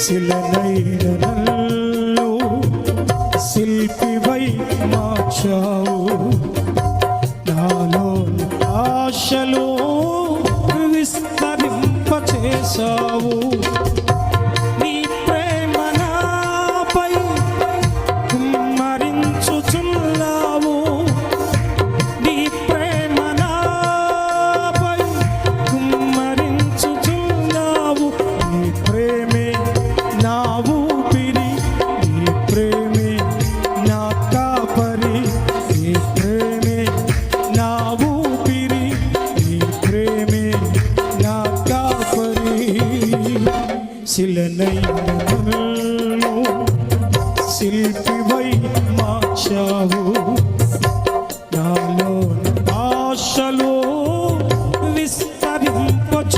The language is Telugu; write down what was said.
శిలనైన నన్ను శిల్పివై మార్చావు, నాలో ఆశలు విస్తరింపచేశావు. నీ ప్రేమ నాపై కుమ్మరించుచున్నావు, నీ ప్రేమ నాపై కుమ్మరించుచున్నావు. నీ ప్రేమే నా ఊపిరి, నీ ప్రేమే నా కాపరి, నీ ప్రేమే నా ఊపిరి, నీ ప్రేమే నా కాపరి. శిలనైన నన్ను శిల్పివై మార్చావు, నాలో ఆశలు విస్తరింపచేశావు.